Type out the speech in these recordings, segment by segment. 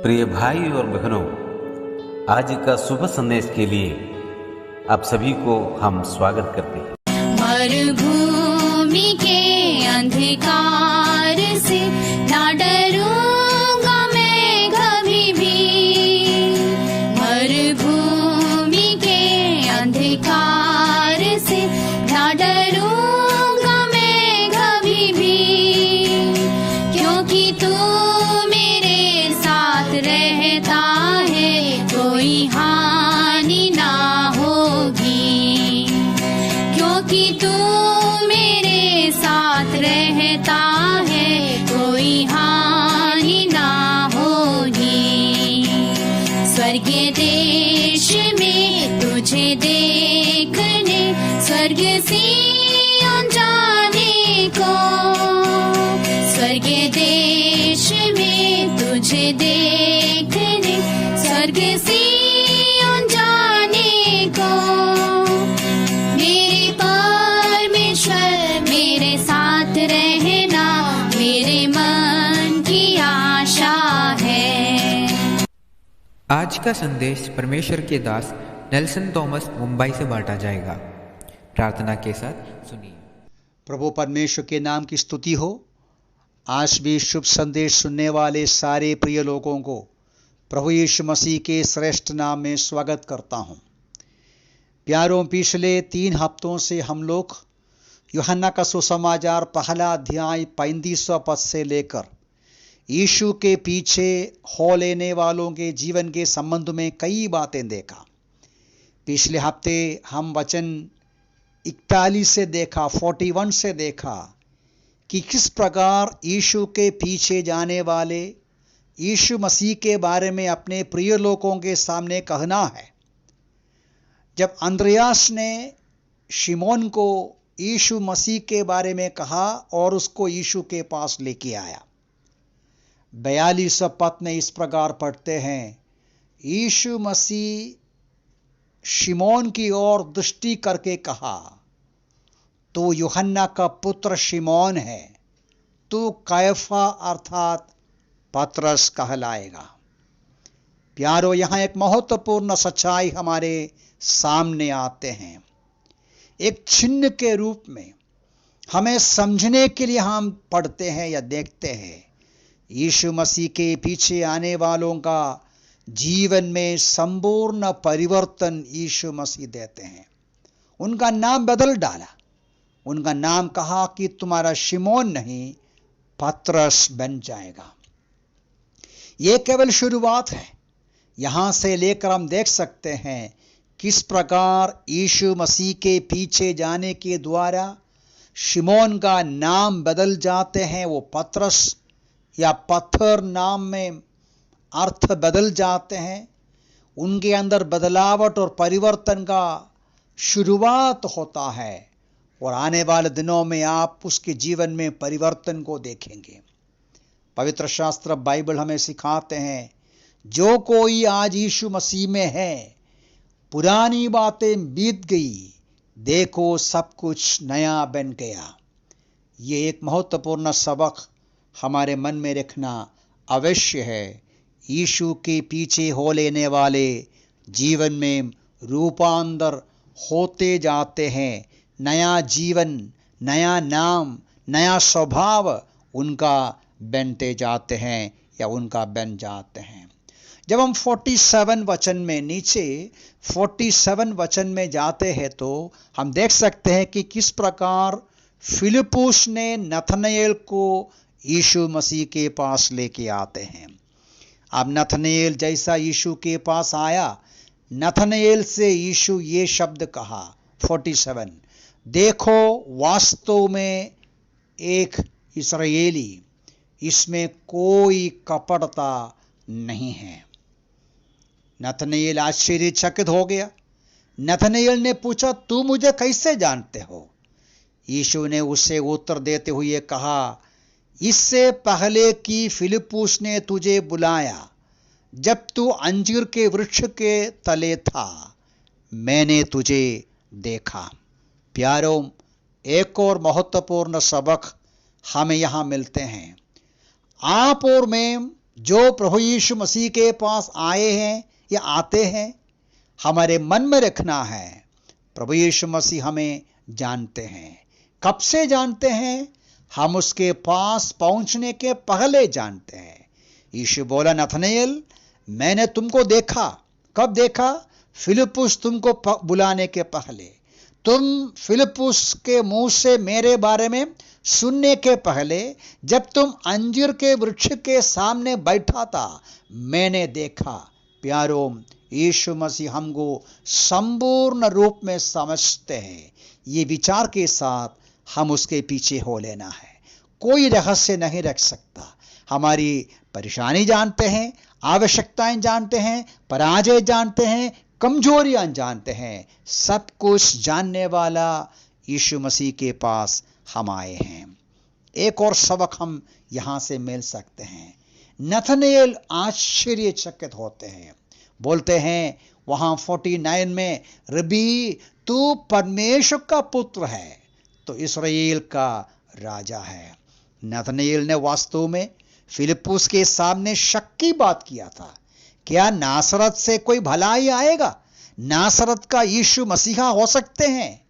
प्रिय भाई और बहनों, आज का शुभ संदेश के लिए आप सभी को हम स्वागत करते हैं। मरुभूमि के अंधकार से ना डरूंगा मैं कभी भी। मरुभूमि के अंधकार से ना डरूंगा मैं कभी भी, क्योंकि तू मेरे साथ रहता है, कोई हानि ना होगी। क्योंकि तू मेरे साथ रहता है, कोई हानि ना होगी। स्वर्गीय देश में तुझे देखने, स्वर्ग सिय्योन जाने को। स्वर्गीय देश में तुझे देखने, स्वर्ग सिय्योन जाने को। मेरे परमेश्वर मेरे साथ रहना, मेरे मन की आशा है। आज का संदेश परमेश्वर के दास नेल्सन थॉमस मुंबई से बांटा जाएगा। प्रार्थना के साथ सुनिए। प्रभु परमेश्वर के नाम की स्तुति हो। आज भी शुभ संदेश सुनने वाले सारे प्रिय लोगों को प्रभु यीशु मसीह के श्रेष्ठ नाम में स्वागत करता हूं। प्यारों, पिछले 3 हफ्तों से हम लोग यूहन्ना का सुसमाचार पहला अध्याय 35वां पद से लेकर यीशु के पीछे हो लेने वालों के जीवन के संबंध में कई बातें देखा। पिछले हफ्ते हम वचन 41 से देखा, 41 से देखा कि किस प्रकार यीशु के पीछे जाने वाले यीशु मसीह के बारे में अपने प्रिय लोगों के सामने कहना है। जब अंद्रयास ने शिमोन को यीशु मसीह के बारे में कहा और उसको यीशु के पास लेके आया। 42 पद में इस प्रकार पढ़ते हैं, यीशु मसीह शिमोन की ओर दृष्टि करके कहा, तू यूहन्ना का पुत्र शिमोन है, तू कैफा अर्थात पतरस कहलाएगा। प्यारो, यहाँ एक महत्वपूर्ण सच्चाई हमारे सामने आते हैं। एक चिन्ह के रूप में हमें समझने के लिए हम पढ़ते हैं या देखते हैं, यीशु मसीह के पीछे आने वालों का जीवन में संपूर्ण परिवर्तन यीशु मसीह देते हैं। उनका नाम बदल डाला। उनका नाम कहा कि तुम्हारा शिमोन नहीं, पतरस बन जाएगा। यह केवल शुरुआत है। यहां से लेकर हम देख सकते हैं किस प्रकार यीशु मसीह के पीछे जाने के द्वारा शिमोन का नाम बदल जाते हैं। वो पतरस या पत्थर नाम में अर्थ बदल जाते हैं। उनके अंदर बदलावट और परिवर्तन का शुरुआत होता है और आने वाले दिनों में आप उसके जीवन में परिवर्तन को देखेंगे। पवित्र शास्त्र बाइबल हमें सिखाते हैं, जो कोई आज यीशु मसीह में है, पुरानी बातें बीत गई, देखो सब कुछ नया बन गया। ये एक महत्वपूर्ण सबक हमारे मन में रखना अवश्य है। यीशु के पीछे हो लेने वाले जीवन में रूपांतर होते जाते हैं। नया जीवन, नया नाम, नया स्वभाव उनका बनते जाते हैं या उनका बन जाते हैं। जब हम 47 वचन में नीचे 47 वचन में जाते हैं तो हम देख सकते हैं कि किस प्रकार फिलिप्पुस ने नथनएल को यीशु मसीह के पास लेके आते हैं। अब नथनएल जैसा यीशु के पास आया, नथनएल से यीशु ये शब्द कहा 47, देखो वास्तव में एक इस्राएली, इसमें कोई कपटता नहीं है। नथनएल आश्चर्यचकित हो गया। नथनएल ने पूछा, तू मुझे कैसे जानते हो? यीशु ने उसे उत्तर देते हुए कहा, इससे पहले कि फिलिप्पुस ने तुझे बुलाया, जब तू अंजीर के वृक्ष के तले था, मैंने तुझे देखा। प्यारों, एक और महत्वपूर्ण सबक हमें यहां मिलते हैं। आप और मैं जो प्रभु यीशु मसीह के पास आए हैं या आते हैं, हमारे मन में रखना है प्रभु यीशु मसीह हमें जानते हैं। कब से जानते हैं? हम उसके पास पहुंचने के पहले जानते हैं। यीशु बोला, नथनएल मैंने तुमको देखा। कब देखा? फिलिप्पुस तुमको बुलाने के पहले। तुम फिलिप्पुस के मुंह से मेरे बारे में सुनने के पहले, जब तुम अंजीर के वृक्ष के सामने बैठा था, मैंने देखा। प्यारो, यीशु मसीह हमको संपूर्ण रूप में समझते हैं। ये विचार के साथ हम उसके पीछे हो लेना है। कोई रहस्य नहीं रख सकता। हमारी परेशानी जानते हैं, आवश्यकताएं जानते हैं, पराजय जानते हैं, कमजोरियां जानते हैं। सब कुछ जानने वाला यीशु मसीह के पास हम आए हैं। एक और सबक हम यहां से मिल सकते हैं। नथनएल आश्चर्यचकित होते हैं, बोलते हैं वहां 49 में, रबी तू परमेश्वर का पुत्र है, तो इस्राएल का राजा है। नथनएल ने वास्तव में फिलिप्पुस के सामने शक की बात किया था। क्या नासरत से कोई भलाई आएगा? नासरत का यीशु मसीहा हो सकते हैं?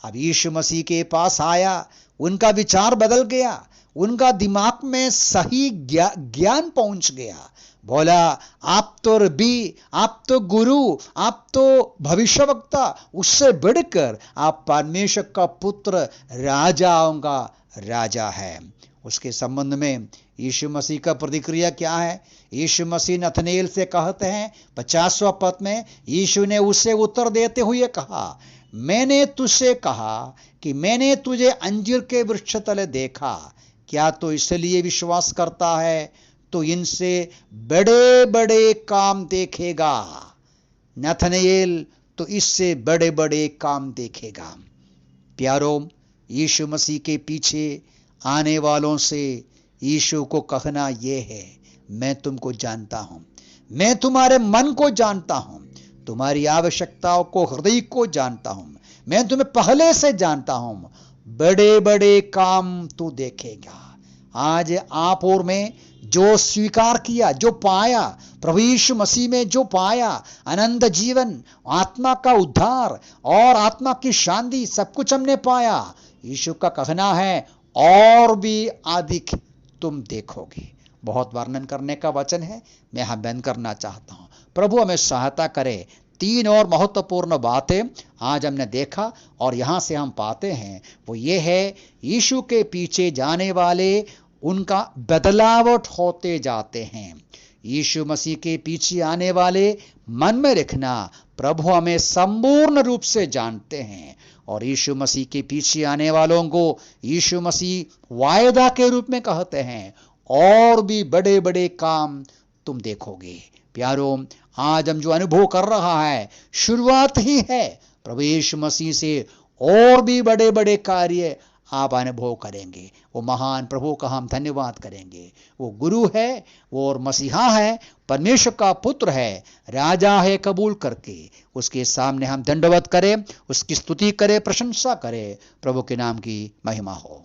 अब यीशु मसीह के पास आया, उनका विचार बदल गया, उनका दिमाग में सही ज्ञान पहुंच गया। बोला, आप तो रबी, आप तो गुरु, आप तो भविष्यवक्ता, उससे बढ़कर आप परमेश्वर का पुत्र, राजाओं का राजा है। उसके संबंध में यीशु मसीह का प्रतिक्रिया क्या है? यीशु मसीह नथनएल से कहते हैं 50वां पद में, यीशु ने उसे उत्तर देते हुए कहा, मैंने तुझसे कहा कि मैंने तुझे अंजीर के वृक्ष तले देखा। क्या तो इसलिए विश्वास करता है? तो इनसे बड़े बड़े काम देखेगा। नथनएल तो इससे बड़े बड़े काम देखेगा। प्यारो, यीशु मसीह के पीछे आने वालों से यीशु को कहना यह है, मैं तुमको जानता हूं, मैं तुम्हारे मन को जानता हूं, तुम्हारी आवश्यकताओं को, हृदय को जानता हूं, मैं तुम्हें पहले से जानता हूं, बड़े बड़े काम तू देखेगा। आज आप और मैं जो स्वीकार किया, जो पाया, प्रभु यीशु मसीह में जो पाया, अनंत जीवन, आत्मा का उद्धार और आत्मा की शांति, सब कुछ हमने पाया। यीशु का कहना है और भी अधिक तुम देखोगे। बहुत वर्णन करने का वचन है, मैं यहां बंद करना चाहता हूं। प्रभु हमें सहायता करे। 3 और महत्वपूर्ण बातें आज हमने देखा और यहां से हम पाते हैं, वो ये है, यीशु के पीछे जाने वाले उनका बदलावट होते जाते हैं। यीशु मसीह के पीछे आने वाले मन में रखना, प्रभु हमें संपूर्ण रूप से जानते हैं और यीशु मसीह के पीछे आने वालों को यीशु मसीह वायदा के रूप में कहते हैं, और भी बड़े बड़े काम तुम देखोगे। प्यारो, आज हम जो अनुभव कर रहा है शुरुआत ही है। प्रभु यीशु मसीह से और भी बड़े बड़े कार्य आप अनुभव करेंगे। वो महान प्रभु का हम धन्यवाद करेंगे। वो गुरु है, वो और मसीहा है, परमेश्वर का पुत्र है, राजा है, कबूल करके उसके सामने हम दंडवत करें, उसकी स्तुति करें, प्रशंसा करें। प्रभु के नाम की महिमा हो।